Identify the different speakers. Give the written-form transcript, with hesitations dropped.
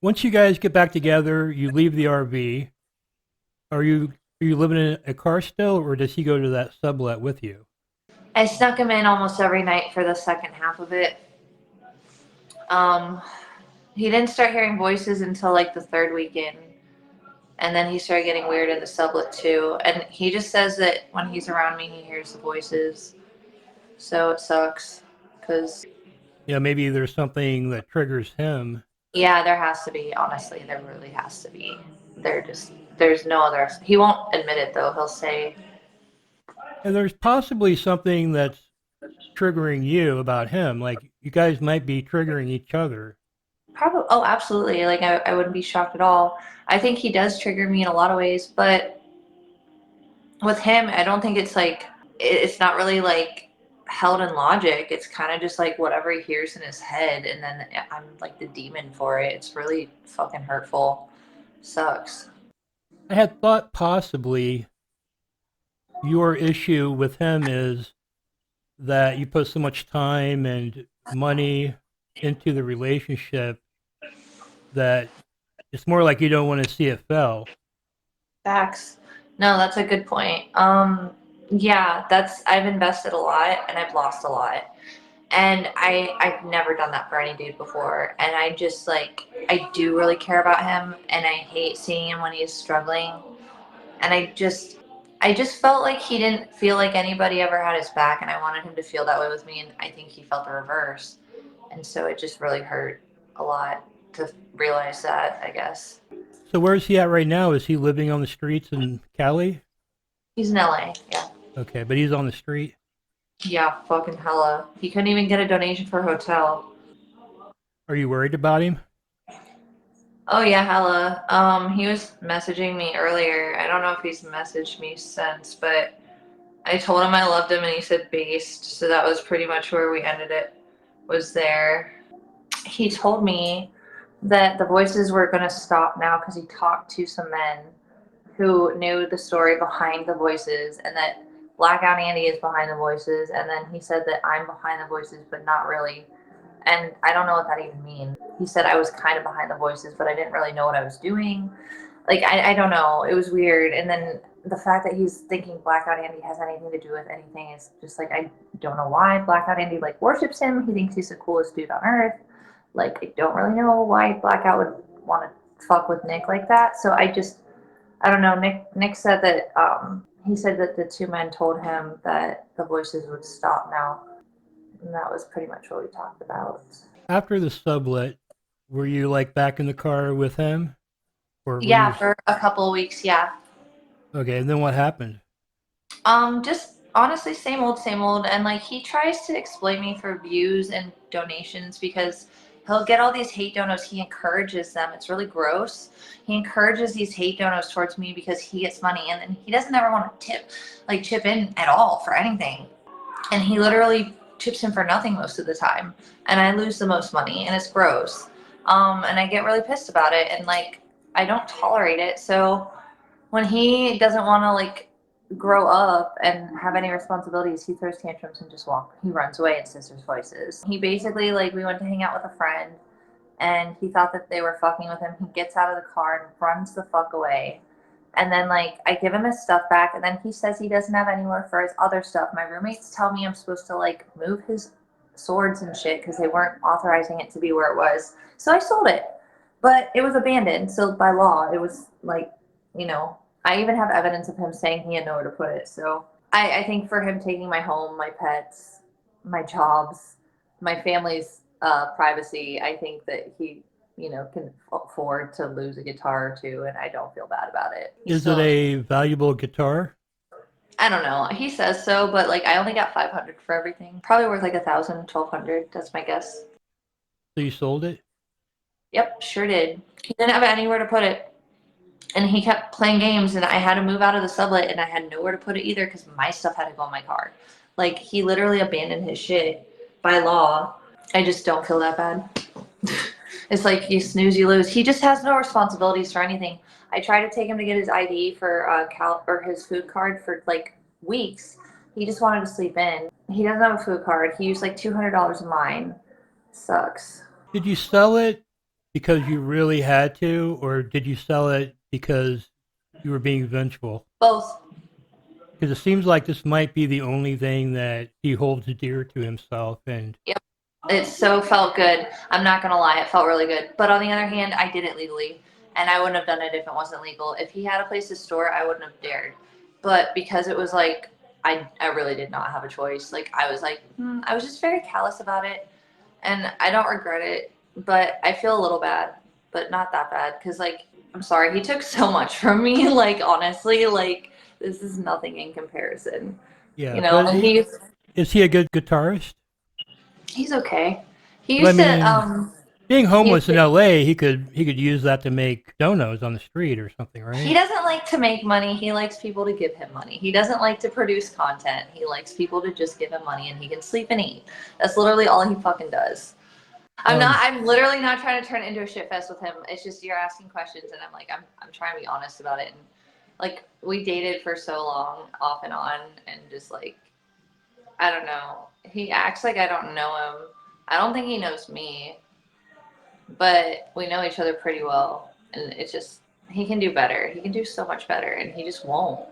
Speaker 1: Once you guys get back together, you leave the RV. Are you living in a car still, or does he go to that sublet with you?
Speaker 2: I snuck him in almost every night for the second half of it. Um, he didn't start hearing voices until like the third weekend. And then he started getting weird in the sublet too. And he just says that when he's around me, he hears the voices. So it sucks. Because,
Speaker 1: Yeah, maybe there's something that triggers him.
Speaker 2: yeah, there has to be. Honestly, there really has to be. There's no other. He won't admit it though. He'll say,
Speaker 1: And there's possibly something that's triggering you about him. Like you guys might be triggering each other.
Speaker 2: probably, oh, absolutely. Like, I wouldn't be shocked at all. I think he does trigger me in a lot of ways. But with him, I don't think it's like, it's not really like held in logic. It's kind of just like whatever he hears in his head. And then I'm like the demon for it. It's really fucking hurtful. Sucks.
Speaker 1: I had thought possibly your issue with him is that you put so much time and money into the relationship that it's more like you don't want to see it fail.
Speaker 2: Facts. No, that's a good point. Yeah, I've invested a lot and I've lost a lot. And I've never done that for any dude before. And I just like, I do really care about him and I hate seeing him when he's struggling. And I just felt like he didn't feel like anybody ever had his back, and I wanted him to feel that way with me, and I think he felt the reverse. And so it just really hurt a lot to realize that, I guess.
Speaker 1: So where is he at right now? Is he living on the streets in Cali?
Speaker 2: He's in LA, yeah.
Speaker 1: Okay, but he's on the street.
Speaker 2: Yeah, fucking hella. He couldn't even get a donation for a hotel.
Speaker 1: Are you worried about him?
Speaker 2: Oh yeah, hella. He was messaging me earlier. I don't know if he's messaged me since, but I told him I loved him and he said based, so that was pretty much where we ended it, was there. He told me that the voices were going to stop now because he talked to some men who knew the story behind the voices, and that Blackout Andy is behind the voices, and then he said that I'm behind the voices but not really. And I don't know what that even means. He said I was kind of behind the voices but I didn't really know what I was doing. Like, I don't know, it was weird. And then the fact that he's thinking Blackout Andy has anything to do with anything is just like, I don't know why Blackout Andy like worships him. He thinks he's the coolest dude on earth. Like, I don't really know why Blackout would want to fuck with Nick like that. So I don't know. Nick said that he said that the two men told him that the voices would stop now, and that was pretty much what we talked about.
Speaker 1: After the sublet, were you like back in the car with him, or were
Speaker 2: Yeah,
Speaker 1: you?
Speaker 2: for a couple of weeks. Yeah.
Speaker 1: Okay, and then what happened?
Speaker 2: Just honestly, same old, same old. And like, he tries to exploit me for views and donations because he'll get all these hate donos. He encourages them. It's really gross. He encourages these hate donos towards me because he gets money, and then he doesn't ever want to chip in at all for anything. And he literally chips in for nothing most of the time. And I lose the most money, and it's gross. And I get really pissed about it, and like, I don't tolerate it. So when he doesn't want to like grow up and have any responsibilities, he throws tantrums and he runs away at sisters' voices. He basically, like, we went to hang out with a friend and he thought that they were fucking with him. He gets out of the car and runs the fuck away. And then like, I give him his stuff back, and then he says he doesn't have anywhere for his other stuff. My roommates tell me I'm supposed to like move his swords and shit because they weren't authorizing it to be where it was. So I sold it. But it was abandoned, so by law it was like, you know, I even have evidence of him saying he had nowhere to put it. So I think for him taking my home, my pets, my jobs, my family's privacy, I think that he, can afford to lose a guitar or two, and I don't feel bad about it. He
Speaker 1: Is it
Speaker 2: still,
Speaker 1: a valuable guitar?
Speaker 2: I don't know. He says so, but like, I only got 500 for everything. Probably worth like 1,000, 1,200. That's my guess.
Speaker 1: So you sold it?
Speaker 2: Yep, sure did. He didn't have anywhere to put it. And he kept playing games, and I had to move out of the sublet, and I had nowhere to put it either because my stuff had to go in my car. Like, he literally abandoned his shit by law. I just don't feel that bad. It's like, you snooze, you lose. He just has no responsibilities for anything. I tried to take him to get his ID for or his food card for like weeks. He just wanted to sleep in. He doesn't have a food card. He used like $200 of mine. Sucks.
Speaker 1: Did you sell it because you really had to, or did you sell it because you were being vengeful?
Speaker 2: Both.
Speaker 1: Because it seems like this might be the only thing that he holds dear to himself. And
Speaker 2: Yep. It so felt good. I'm not gonna lie, it felt really good. But on the other hand, I did it legally, and I wouldn't have done it if it wasn't legal. If he had a place to store, I wouldn't have dared. But because it was like I really did not have a choice. Like I was like, I was just very callous about it, and I don't regret it. But I feel a little bad, but not that bad, because like I'm sorry, he took so much from me. Like honestly, like this is nothing in comparison.
Speaker 1: yeah,
Speaker 2: You know,
Speaker 1: but
Speaker 2: and
Speaker 1: is he a good guitarist?
Speaker 2: he's okay. He
Speaker 1: But I
Speaker 2: used to
Speaker 1: mean, being
Speaker 2: he used
Speaker 1: homeless in
Speaker 2: to
Speaker 1: LA, he could use that to make donos on the street or something,
Speaker 2: he
Speaker 1: right?
Speaker 2: doesn't like to make money. He likes people to give him money. He doesn't like to produce content. He likes people to just give him money and he can sleep and eat. That's literally all he fucking does.
Speaker 1: Um,
Speaker 2: I'm literally not trying to turn it into a shit fest with him. It's just you're asking questions and I'm trying to be honest about it. And like we dated for so long off and on and just like I don't know. He acts like I don't know him. I don't think he knows me, but we know each other pretty well. And it's just he can do better. He can do so much better and he just won't.